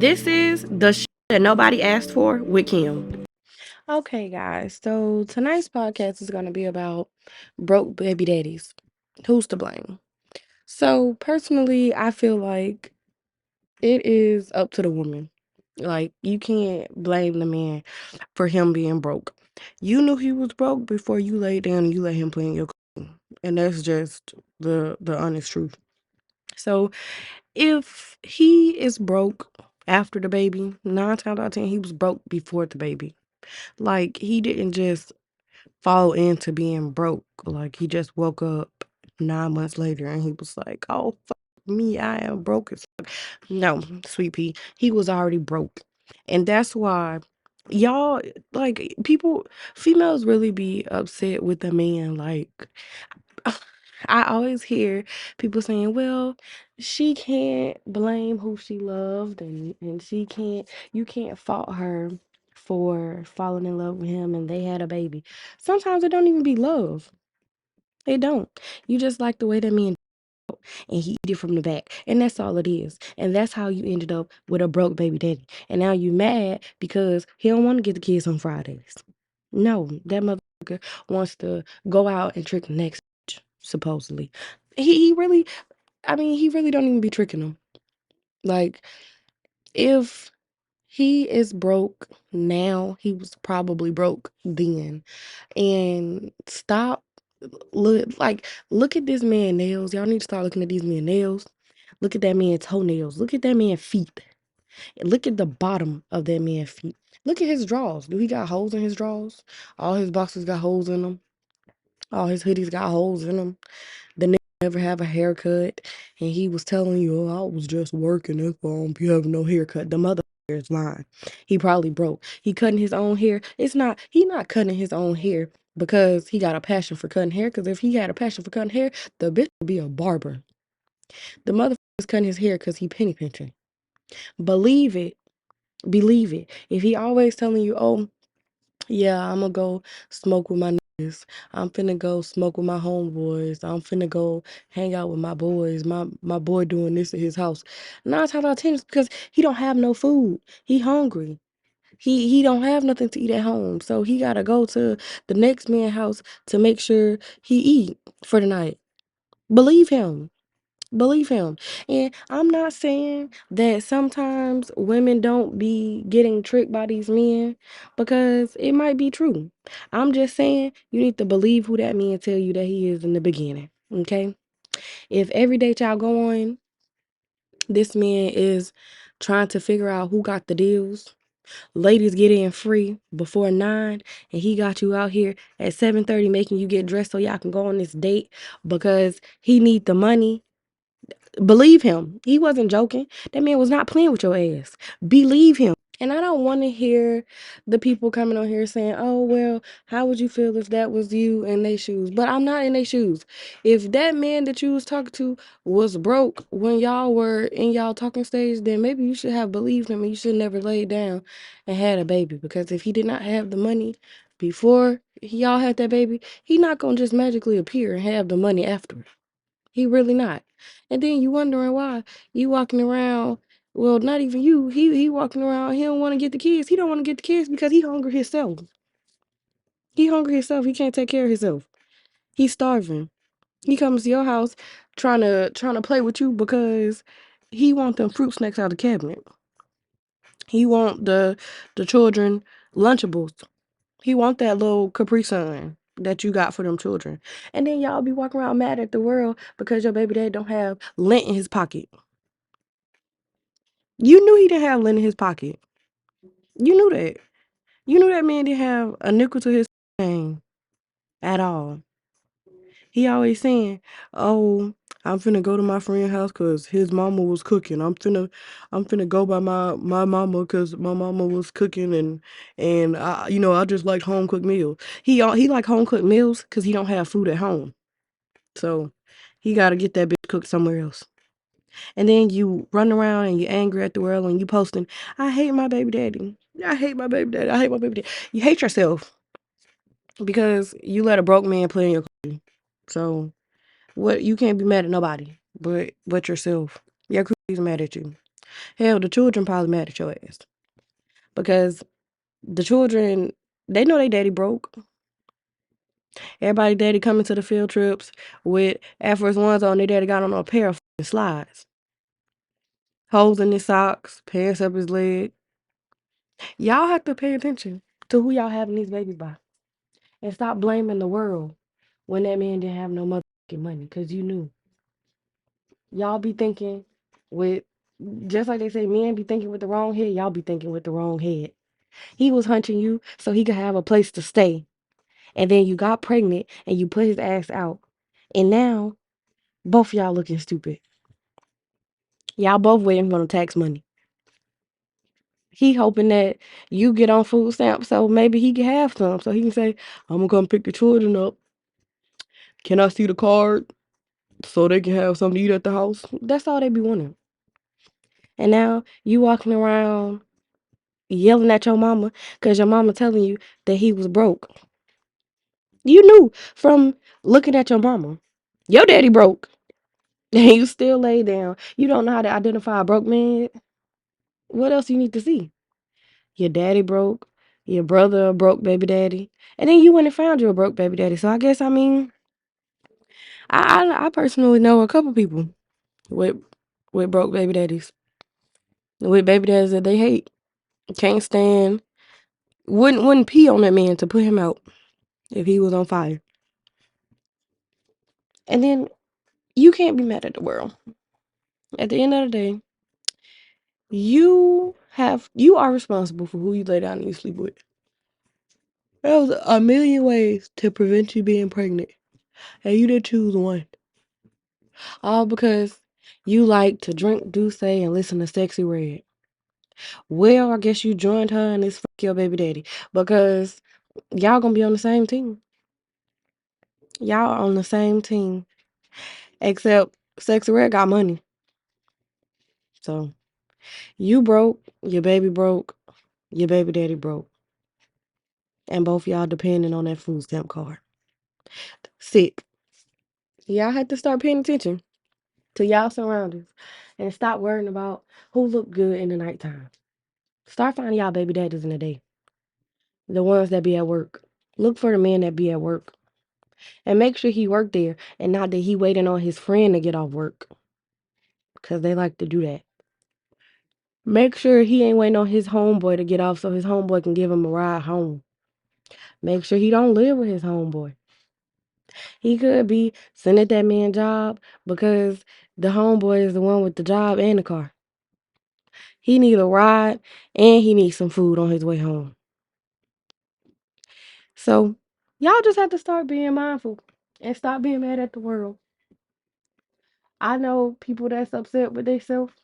This is the that nobody asked for with Kim. Okay, guys. So tonight's podcast is going to be about broke baby daddies. Who's to blame? So personally, I feel like it is up to the woman. Like you can't blame the man for him being broke. You knew he was broke before you laid down and you let him play in your cooking. And that's just the honest truth. So if he is broke after the baby, 9 times out of 10 he was broke before the baby. Like he didn't just fall into being broke. Like he just woke up 9 months later and he was like, "Oh fuck me, I am broke as fuck." No, sweet pea, he was already broke, and that's why y'all like people, females really be upset with the man. Like I always hear people saying, "Well, she can't blame who she loved, and she can't. You can't fault her." For falling in love with him and they had a baby. Sometimes it don't even be love. It don't. You just like the way that man and he eat it from the back. And that's all it is. And that's how you ended up with a broke baby daddy. And now you mad because he don't want to get the kids on Fridays. No, that motherfucker wants to go out and trick the next bitch, supposedly. He really, I mean, he really don't even be tricking them. Like, if he is broke now, he was probably broke then. And stop look at this man nails. Y'all need to start looking at these men nails. Look at that man's toenails. Look at that man's feet. Look at the bottom of that man's feet. Look at his drawers. Do he got holes in his drawers? All his boxes got holes in them. All his hoodies got holes in them. The nigga never have a haircut. And he was telling you, "Oh, I was just working. That's why I don't be having no haircut." The mother is lying. He probably broke. He cutting his own hair. He not cutting his own hair because he got a passion for cutting hair. Because if he had a passion for cutting hair, the bitch would be a barber. The motherfucker is cutting his hair because he penny pinching. Believe it. Believe it. If he always telling you, "Oh, yeah, I'm gonna go smoke with my niggas. I'm finna go smoke with my homeboys. I'm finna go hang out with my boys. My boy doing this at his house." 9 times out of 10 is because he don't have no food. He hungry. He don't have nothing to eat at home. So he gotta go to the next man's house to make sure he eat for the night. Believe him. Believe him. And I'm not saying that sometimes women don't be getting tricked by these men because it might be true. I'm just saying you need to believe who that man tell you that he is in the beginning. Okay? If every day y'all go on, this man is trying to figure out who got the deals. Ladies get in free before 9 and he got you out here at 7:30 making you get dressed so y'all can go on this date because he need the money. Believe him. He wasn't joking. That man was not playing with your ass. Believe him. And I don't want to hear the people coming on here saying, "Oh, well, how would you feel if that was you in their shoes?" But I'm not in their shoes. If that man that you was talking to was broke when y'all were in y'all talking stage, then maybe you should have believed him and you should never laid down and had a baby. Because if he did not have the money before y'all had that baby, he not going to just magically appear and have the money after. He really not. And then you wondering why you walking around. Well, not even you. He walking around. He don't want to get the kids. He don't want to get the kids because he hungry himself. He hungry himself. He can't take care of himself. He's starving. He comes to your house trying to play with you because he want them fruit snacks out of the cabinet. He want the children Lunchables. He want that little Capri Sun that you got for them children. And then y'all be walking around mad at the world because your baby dad don't have lint in his pocket. You knew he didn't have lint in his pocket. You knew that. You knew that man didn't have a nickel to his name at all. He always saying, "Oh, I'm finna go to my friend's house because his mama was cooking. I'm finna go by my mama because my mama was cooking and I just like home cooked meals. He like home cooked meals because he don't have food at home. So he got to get that bitch cooked somewhere else. And then you run around and you angry at the world and you posting, "I hate my baby daddy. I hate my baby daddy. I hate my baby daddy." You hate yourself because you let a broke man play in your coochie. So what? You can't be mad at nobody but yourself. Your coochie's mad at you. Hell, the children probably mad at your ass because the children, they know they daddy broke. Everybody daddy coming to the field trips with Air Force Ones on. Their daddy got on a pair of slides. Holes in his socks, pants up his leg. Y'all have to pay attention to who y'all having these babies by. And stop blaming the world when that man didn't have no motherfucking money. Because you knew. Y'all be thinking with, just like they say, men be thinking with the wrong head. Y'all be thinking with the wrong head. He was hunting you so he could have a place to stay. And then you got pregnant and you put his ass out. And now, both y'all looking stupid. Y'all both waiting for the tax money. He hoping that you get on food stamps so maybe he can have some. So he can say, I'm going to come pick the children up. Can I see the card so they can have something to eat at the house? That's all they be wanting. And now you walking around yelling at your mama because your mama telling you that he was broke. You knew from looking at your mama. Your daddy broke. And you still lay down. You don't know how to identify a broke man. What else you need to see? Your daddy broke. Your brother a broke baby daddy. And then you went and found you a broke baby daddy. So I guess, I mean, I personally know a couple people with broke baby daddies. With baby daddies that they hate. Can't stand. Wouldn't pee on that man to put him out if he was on fire. And then you can't be mad at the world. At the end of the day, you are responsible for who you lay down and you sleep with. There's a million ways to prevent you being pregnant. And you did choose one. All because you like to drink Douce and listen to Sexy Red. Well, I guess you joined her in this fuck your baby daddy. Because y'all gonna be on the same team. Y'all are on the same team. Except Sexy Red got money. So you broke, your baby broke, your baby daddy broke. And both y'all depending on that food stamp card. Sick. Y'all had to start paying attention to y'all surroundings and stop worrying about who look good in the nighttime. Start finding y'all baby daddies in the day. The ones that be at work. Look for the man that be at work. And make sure he work there and not that he waiting on his friend to get off work. Because they like to do that. Make sure he ain't waiting on his homeboy to get off so his homeboy can give him a ride home. Make sure he don't live with his homeboy. He could be sending that man job because the homeboy is the one with the job and the car. He need a ride and he needs some food on his way home. So y'all just have to start being mindful and stop being mad at the world. I know people that's upset with themselves,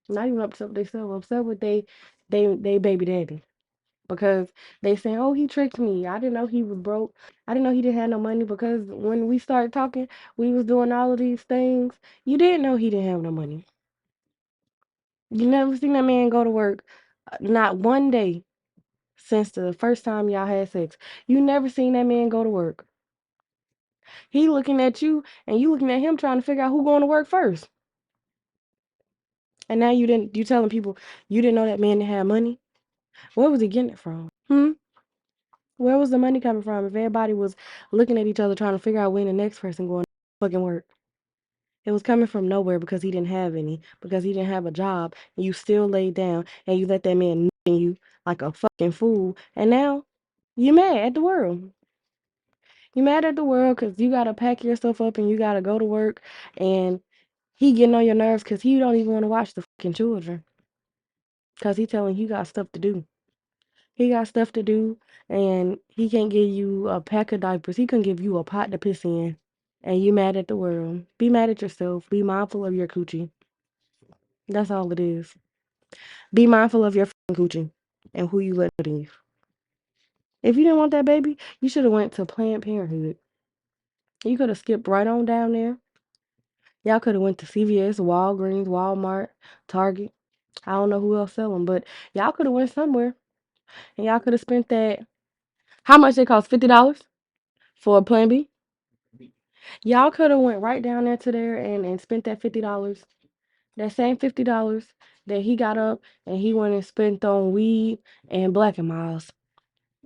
not even upset with themselves, upset with they baby daddy. Because they saying, oh, he tricked me. I didn't know he was broke. I didn't know he didn't have no money because when we started talking, we was doing all of these things. You didn't know he didn't have no money. You never seen that man go to work, not one day since the first time y'all had sex. You never seen that man go to work. He looking at you and you looking at him trying to figure out who going to work first. And now you telling people you didn't know that man didn't have money? Where was he getting it from? Where was the money coming from if everybody was looking at each other trying to figure out when the next person going to fucking work? It was coming from nowhere because he didn't have any, because he didn't have a job, and you still laid down and you let that man you like a fucking fool, and now you mad at the world. You mad at the world because you gotta pack yourself up and you gotta go to work, and he getting on your nerves because he don't even want to watch the fucking children because he telling you got stuff to do. He got stuff to do, and he can't give you a pack of diapers. He can give you a pot to piss in. And you mad at the world. Be mad at yourself. Be mindful of your coochie. That's all it is. Be mindful of your fucking coochie and who you let leave. If you didn't want that baby, you should have went to Planned Parenthood. You could have skipped right on down there. Y'all could have went to CVS, Walgreens, Walmart, Target. I don't know who else sell them, but y'all could have went somewhere. And y'all could have spent that. How much they cost? $50 for a Plan B? Y'all could have went right down there to there and spent that $50. That same $50 that he got up and he went and spent on weed and Black and Miles.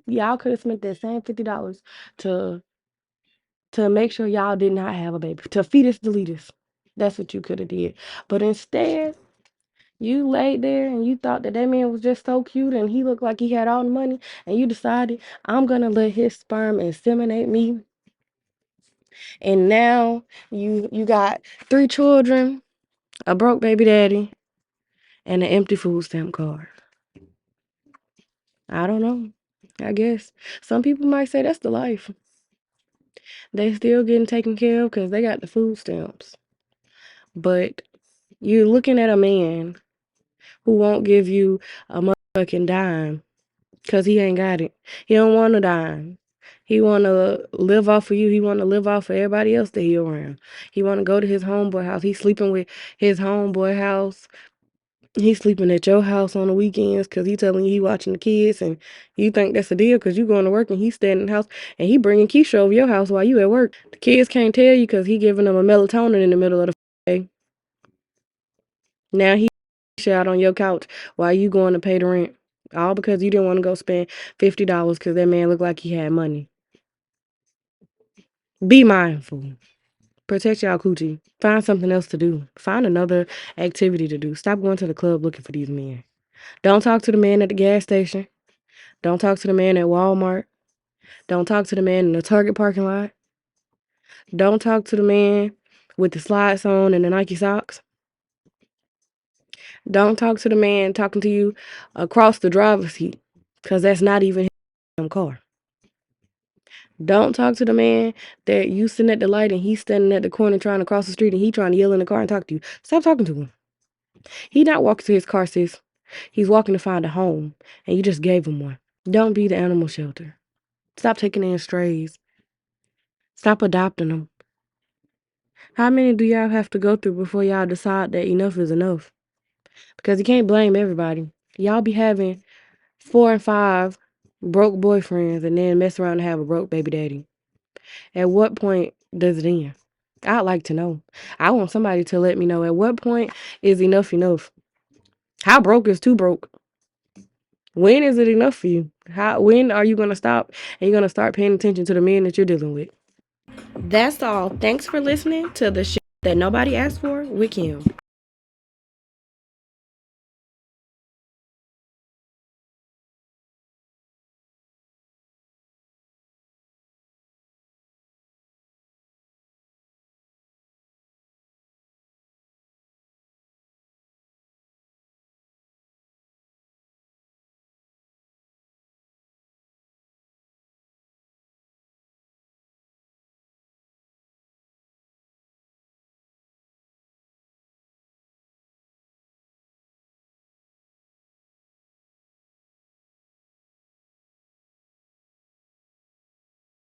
Y'all could have spent that same $50 to make sure y'all did not have a baby, to fetus deletus. That's what you could have did. But instead, you laid there and you thought that man was just so cute and he looked like he had all the money, and you decided, I'm gonna let his sperm inseminate me. And now you got 3 children, a broke baby daddy, and an empty food stamp card. I don't know. I guess some people might say that's the life. They still getting taken care of because they got the food stamps. But you're looking at a man who won't give you a motherfucking dime because he ain't got it. He don't want a dime. He want to live off of you. He want to live off of everybody else that he around. He want to go to his homeboy house. He's sleeping with his homeboy house. He's sleeping at your house on the weekends because he telling you he watching the kids, and you think that's a deal because you going to work and he staying in the house and he bringing Keisha over your house while you at work. The kids can't tell you because he giving them a melatonin in the middle of the day. Now he out on your couch while you going to pay the rent. All because you didn't want to go spend $50 because that man looked like he had money. Be mindful. Protect y'all coochie. Find something else to do. Find another activity to do. Stop going to the club looking for these men. Don't talk to the man at the gas station. Don't talk to the man at Walmart. Don't talk to the man in the Target parking lot. Don't talk to the man with the slides on and the Nike socks. Don't talk to the man talking to you across the driver's seat because that's not even his car. Don't talk to the man that you sitting at the light and he's standing at the corner trying to cross the street and he trying to yell in the car and talk to you. Stop talking to him. He not walking to his car, sis. He's walking to find a home and you just gave him one. Don't be the animal shelter. Stop taking in strays. Stop adopting them. How many do y'all have to go through before y'all decide that enough is enough? Because you can't blame everybody. Y'all be having 4 and 5 broke boyfriends and then mess around and have a broke baby daddy. At what point does it end? I'd like to know. I want somebody to let me know at what point is enough enough? How broke is too broke? When is it enough for you? When are you going to stop and you're going to start paying attention to the men that you're dealing with? That's all. Thanks for listening to the shit that nobody asked for with Kim.